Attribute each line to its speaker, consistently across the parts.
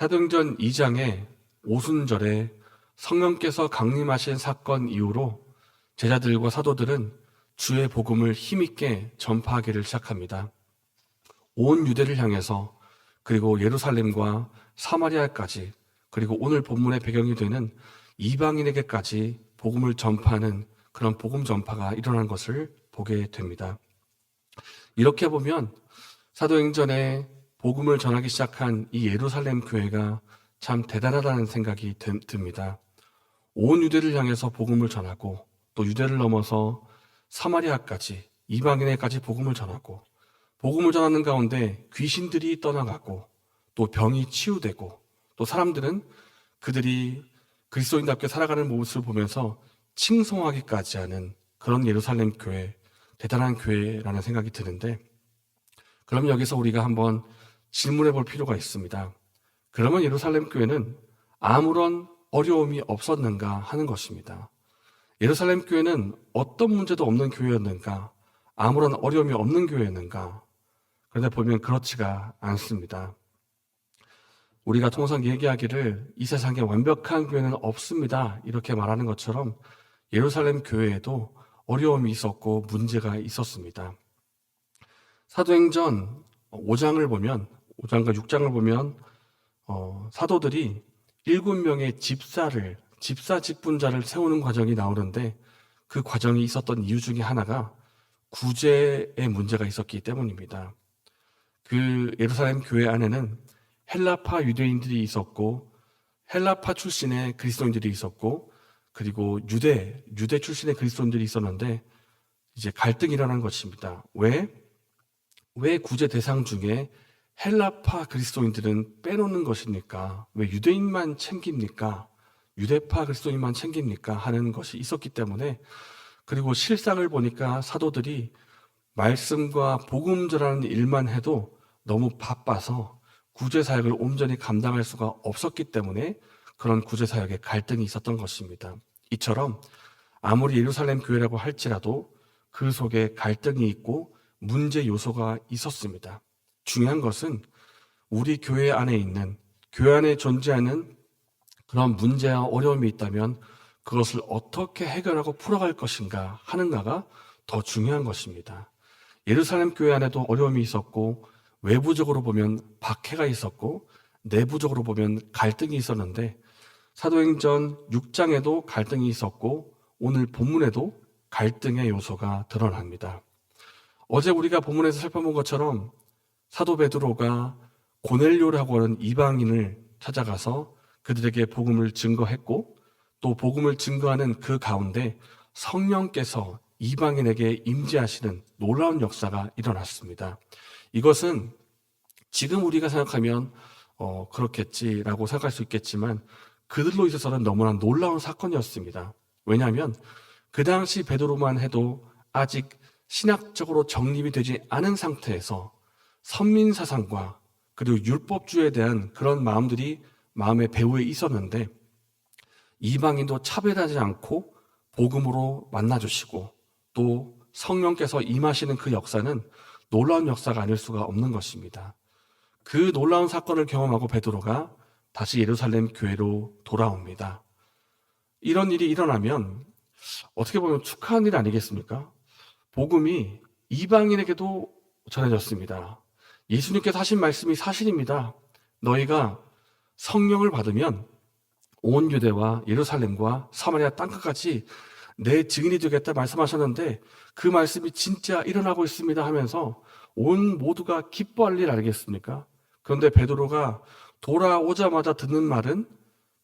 Speaker 1: 사도행전 2장의 오순절에 성령께서 강림하신 사건 이후로 제자들과 사도들은 주의 복음을 힘있게 전파하기를 시작합니다. 온 유대를 향해서, 그리고 예루살렘과 사마리아까지, 그리고 오늘 본문의 배경이 되는 이방인에게까지 복음을 전파하는 그런 복음 전파가 일어난 것을 보게 됩니다. 이렇게 보면 사도행전에 복음을 전하기 시작한 이 예루살렘 교회가 참 대단하다는 생각이 듭니다. 온 유대를 향해서 복음을 전하고, 또 유대를 넘어서 사마리아까지, 이방인에까지 복음을 전하고, 복음을 전하는 가운데 귀신들이 떠나가고, 또 병이 치유되고, 또 사람들은 그들이 그리스도인답게 살아가는 모습을 보면서 칭송하기까지 하는 그런 예루살렘 교회, 대단한 교회라는 생각이 드는데, 그럼 여기서 우리가 한번 질문해 볼 필요가 있습니다. 그러면 예루살렘 교회는 아무런 어려움이 없었는가 하는 것입니다. 예루살렘 교회는 어떤 문제도 없는 교회였는가? 아무런 어려움이 없는 교회였는가? 그런데 보면 그렇지가 않습니다. 우리가 통상 얘기하기를 이 세상에 완벽한 교회는 없습니다, 이렇게 말하는 것처럼 예루살렘 교회에도 어려움이 있었고 문제가 있었습니다. 사도행전 5장과 6장을 보면 사도들이 7명의 집사 직분자를 세우는 과정이 나오는데, 그 과정이 있었던 이유 중에 하나가 구제의 문제가 있었기 때문입니다. 그 예루살렘 교회 안에는 헬라파 유대인들이 있었고, 헬라파 출신의 그리스도인들이 있었고, 그리고 유대 출신의 그리스도인들이 있었는데, 이제 갈등이 일어난 것입니다. 왜 구제 대상 중에 헬라파 그리스도인들은 빼놓는 것입니까? 왜 유대인만 챙깁니까? 유대파 그리스도인만 챙깁니까? 하는 것이 있었기 때문에, 그리고 실상을 보니까 사도들이 말씀과 복음 전하는 일만 해도 너무 바빠서 구제 사역을 온전히 감당할 수가 없었기 때문에 그런 구제 사역에 갈등이 있었던 것입니다. 이처럼 아무리 예루살렘 교회라고 할지라도 그 속에 갈등이 있고 문제 요소가 있었습니다. 중요한 것은 우리 교회 안에 존재하는 그런 문제와 어려움이 있다면 그것을 어떻게 해결하고 풀어갈 것인가 하는가가 더 중요한 것입니다. 예루살렘 교회 안에도 어려움이 있었고, 외부적으로 보면 박해가 있었고, 내부적으로 보면 갈등이 있었는데, 사도행전 6장에도 갈등이 있었고, 오늘 본문에도 갈등의 요소가 드러납니다. 어제 우리가 본문에서 살펴본 것처럼 사도 베드로가 고넬료라고 하는 이방인을 찾아가서 그들에게 복음을 증거했고, 또 복음을 증거하는 그 가운데 성령께서 이방인에게 임재하시는 놀라운 역사가 일어났습니다. 이것은 지금 우리가 생각하면 그렇겠지라고 생각할 수 있겠지만, 그들로 있어서는 너무나 놀라운 사건이었습니다. 왜냐하면 그 당시 베드로만 해도 아직 신학적으로 정립이 되지 않은 상태에서 선민사상과 그리고 율법주의에 대한 그런 마음들이 마음의 배후에 있었는데, 이방인도 차별하지 않고 복음으로 만나주시고, 또 성령께서 임하시는 그 역사는 놀라운 역사가 아닐 수가 없는 것입니다. 그 놀라운 사건을 경험하고 베드로가 다시 예루살렘 교회로 돌아옵니다. 이런 일이 일어나면 어떻게 보면 축하한 일 아니겠습니까? 복음이 이방인에게도 전해졌습니다. 예수님께서 하신 말씀이 사실입니다. 너희가 성령을 받으면 온 유대와 예루살렘과 사마리아 땅끝까지 내 증인이 되겠다 말씀하셨는데, 그 말씀이 진짜 일어나고 있습니다 하면서 온 모두가 기뻐할 일 아니겠습니까? 그런데 베드로가 돌아오자마자 듣는 말은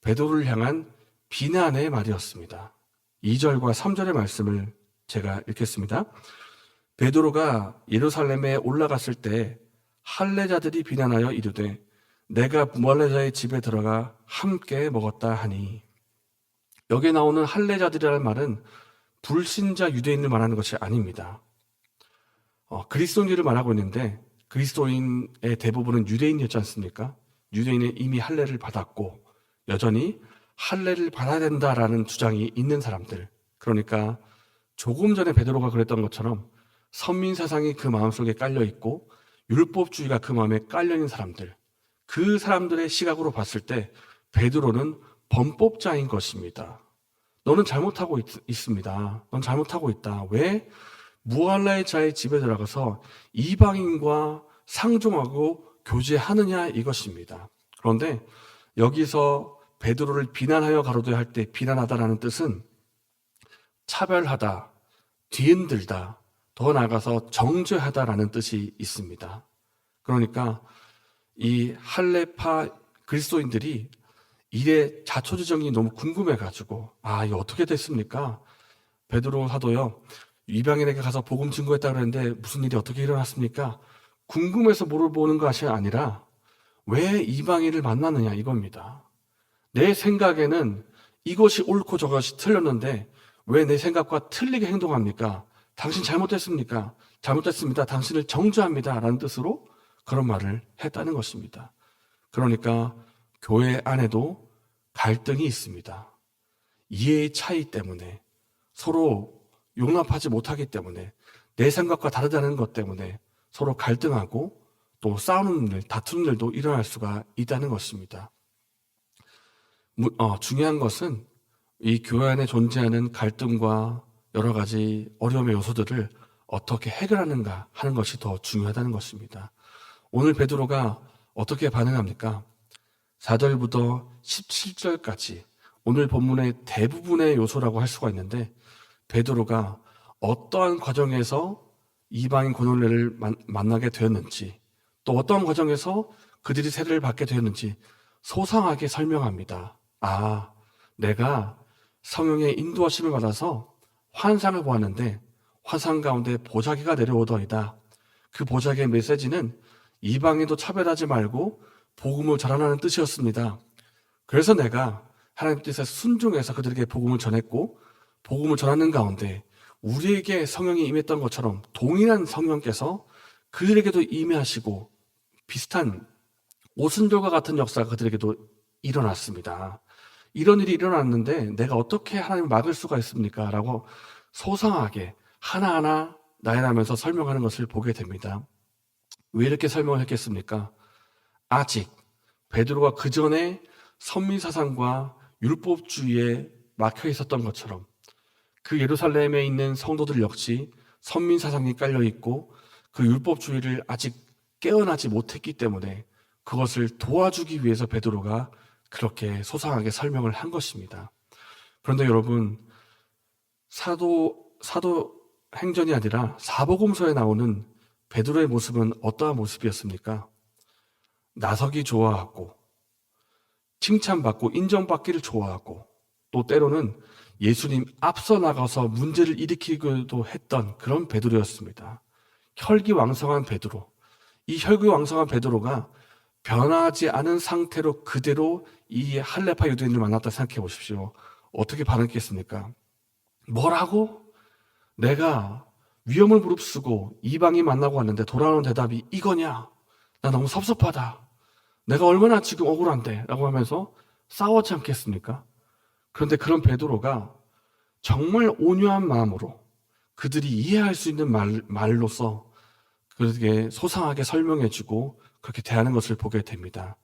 Speaker 1: 베드로를 향한 비난의 말이었습니다. 2절과 3절의 말씀을 제가 읽겠습니다. 베드로가 예루살렘에 올라갔을 때 할례자들이 비난하여 이르되 내가 무할례자의 집에 들어가 함께 먹었다 하니, 여기에 나오는 할례자들이라는 말은 불신자 유대인을 말하는 것이 아닙니다. 그리스도인들을 말하고 있는데, 그리스도인의 대부분은 유대인이었지 않습니까? 유대인은 이미 할례를 받았고 여전히 할례를 받아야 된다라는 주장이 있는 사람들, 그러니까 조금 전에 베드로가 그랬던 것처럼 선민 사상이 그 마음속에 깔려 있고 율법주의가 그 마음에 깔려 있는 사람들, 그 사람들의 시각으로 봤을 때 베드로는 범법자인 것입니다. 너는 잘못하고 있습니다. 넌 잘못하고 있다. 왜 무할라의 자의 집에 들어가서 이방인과 상종하고 교제하느냐 이것입니다. 그런데 여기서 베드로를 비난하여 가로되 할 때 비난하다라는 뜻은 차별하다, 뒤흔들다, 더 나아가서 정죄하다라는 뜻이 있습니다. 그러니까 이 할레파 그리스도인들이 일의 자초지정이 너무 궁금해가지고 이거 어떻게 됐습니까? 베드로 사도요, 이방인에게 가서 복음 증거했다 그랬는데 무슨 일이 어떻게 일어났습니까? 궁금해서 물어보는 것이 아니라 왜 이방인을 만나느냐 이겁니다. 내 생각에는 이것이 옳고 저것이 틀렸는데 왜 내 생각과 틀리게 행동합니까? 당신 잘못했습니까? 잘못했습니다. 당신을 정죄합니다. 라는 뜻으로 그런 말을 했다는 것입니다. 그러니까 교회 안에도 갈등이 있습니다. 이해의 차이 때문에 서로 용납하지 못하기 때문에 내 생각과 다르다는 것 때문에 서로 갈등하고 또 싸우는 일, 다투는 일도 일어날 수가 있다는 것입니다. 중요한 것은 이 교회 안에 존재하는 갈등과 여러 가지 어려움의 요소들을 어떻게 해결하는가 하는 것이 더 중요하다는 것입니다. 오늘 베드로가 어떻게 반응합니까? 4절부터 17절까지 오늘 본문의 대부분의 요소라고 할 수가 있는데 베드로가 어떠한 과정에서 이방인 고넬료를 만나게 되었는지 또 어떠한 과정에서 그들이 세례를 받게 되었는지 소상하게 설명합니다. 내가 성령의 인도하심을 받아서 환상을 보았는데 환상 가운데 보자기가 내려오더이다. 그 보자기의 메시지는 이방인도 차별하지 말고 복음을 전하라는 뜻이었습니다. 그래서 내가 하나님 뜻에 순종해서 그들에게 복음을 전했고 복음을 전하는 가운데 우리에게 성령이 임했던 것처럼 동일한 성령께서 그들에게도 임하시고 비슷한 오순절과 같은 역사가 그들에게도 일어났습니다. 이런 일이 일어났는데 내가 어떻게 하나님을 막을 수가 있습니까? 라고 소상하게 하나하나 나열하면서 설명하는 것을 보게 됩니다. 왜 이렇게 설명을 했겠습니까? 아직 베드로가 그 전에 선민사상과 율법주의에 막혀 있었던 것처럼 그 예루살렘에 있는 성도들 역시 선민사상이 깔려 있고 그 율법주의를 아직 깨어나지 못했기 때문에 그것을 도와주기 위해서 베드로가 그렇게 소상하게 설명을 한 것입니다. 그런데 여러분, 사도행전이 아니라 사복음서에 나오는 베드로의 모습은 어떠한 모습이었습니까? 나서기 좋아하고 칭찬받고 인정받기를 좋아하고 또 때로는 예수님 앞서 나가서 문제를 일으키기도 했던 그런 베드로였습니다. 혈기왕성한 베드로. 이 혈기왕성한 베드로가 변하지 않은 상태로 그대로 이 할레파 유대인을 만났다 생각해 보십시오. 어떻게 반응했겠습니까? 뭐라고? 내가 위험을 무릅쓰고 이방인 만나고 왔는데 돌아오는 대답이 이거냐? 나 너무 섭섭하다. 내가 얼마나 지금 억울한데 라고 하면서 싸웠지 않겠습니까? 그런데 그런 베드로가 정말 온유한 마음으로 그들이 이해할 수 있는 말로서 그들에게 소상하게 설명해주고 그렇게 대하는 것을 보게 됩니다.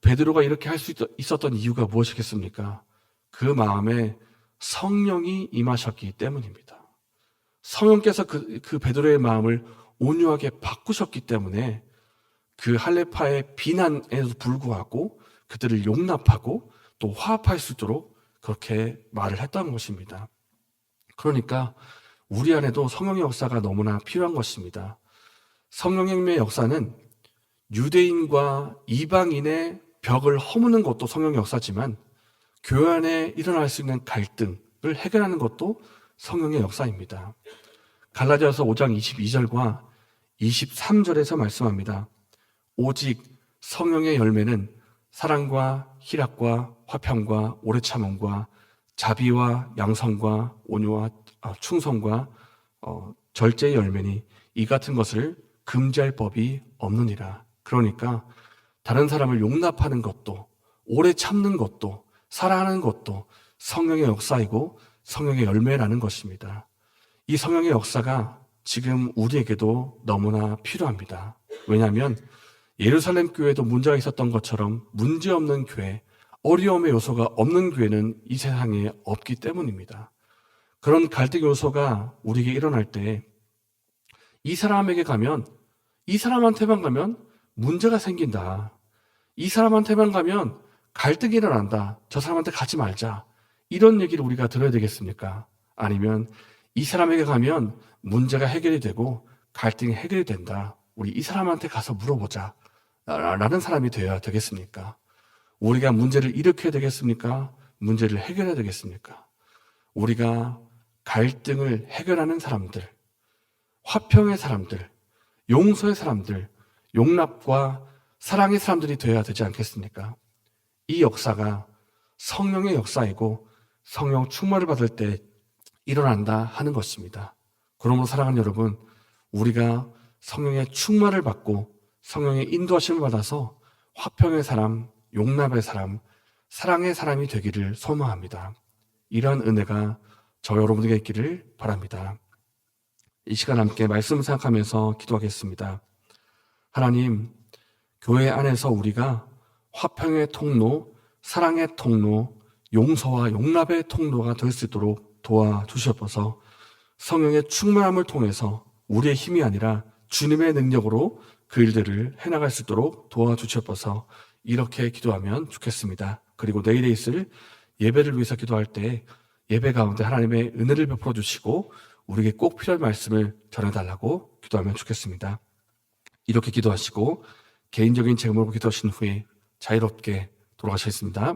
Speaker 1: 베드로가 이렇게 할 수 있었던 이유가 무엇이겠습니까? 그 마음에 성령이 임하셨기 때문입니다. 성령께서 그 베드로의 마음을 온유하게 바꾸셨기 때문에 그 할레파의 비난에도 불구하고 그들을 용납하고 또 화합할 수 있도록 그렇게 말을 했던 것입니다. 그러니까 우리 안에도 성령의 역사가 너무나 필요한 것입니다. 성령의 역사는 유대인과 이방인의 벽을 허무는 것도 성령의 역사지만 교회 안에 일어날 수 있는 갈등을 해결하는 것도 성령의 역사입니다. 갈라디아서 5장 22절과 23절에서 말씀합니다. 오직 성령의 열매는 사랑과 희락과 화평과 오래 참음과 자비와 양성과 온유와 충성과 절제의 열매니 이 같은 것을 금지할 법이 없느니라. 그러니까 다른 사람을 용납하는 것도 오래 참는 것도 사랑하는 것도 성령의 역사이고 성령의 열매라는 것입니다. 이 성령의 역사가 지금 우리에게도 너무나 필요합니다. 왜냐하면 예루살렘 교회도 문제가 있었던 것처럼 문제없는 교회, 어려움의 요소가 없는 교회는 이 세상에 없기 때문입니다. 그런 갈등 요소가 우리에게 일어날 때 이 사람에게 가면, 이 사람한테만 가면 문제가 생긴다. 이 사람한테만 가면 갈등이 일어난다. 저 사람한테 가지 말자. 이런 얘기를 우리가 들어야 되겠습니까? 아니면 이 사람에게 가면 문제가 해결이 되고 갈등이 해결이 된다. 우리 이 사람한테 가서 물어보자. 라는 사람이 되어야 되겠습니까? 우리가 문제를 일으켜야 되겠습니까? 문제를 해결해야 되겠습니까? 우리가 갈등을 해결하는 사람들, 화평의 사람들, 용서의 사람들, 용납과 사랑의 사람들이 되어야 되지 않겠습니까? 이 역사가 성령의 역사이고 성령 충만을 받을 때 일어난다 하는 것입니다. 그러므로 사랑하는 여러분, 우리가 성령의 충만을 받고 성령의 인도하심을 받아서 화평의 사람, 용납의 사람, 사랑의 사람이 되기를 소망합니다. 이러한 은혜가 저 여러분에게 있기를 바랍니다. 이 시간 함께 말씀을 생각하면서 기도하겠습니다. 하나님, 교회 안에서 우리가 화평의 통로, 사랑의 통로, 용서와 용납의 통로가 될 수 있도록 도와주시옵소서. 성령의 충만함을 통해서 우리의 힘이 아니라 주님의 능력으로 그 일들을 해나갈 수 있도록 도와주시옵소서. 이렇게 기도하면 좋겠습니다. 그리고 내일에 있을 예배를 위해서 기도할 때 예배 가운데 하나님의 은혜를 베풀어 주시고 우리에게 꼭 필요한 말씀을 전해달라고 기도하면 좋겠습니다. 이렇게 기도하시고 개인적인 제목으로 기도하신 후에 자유롭게 돌아가시겠습니다.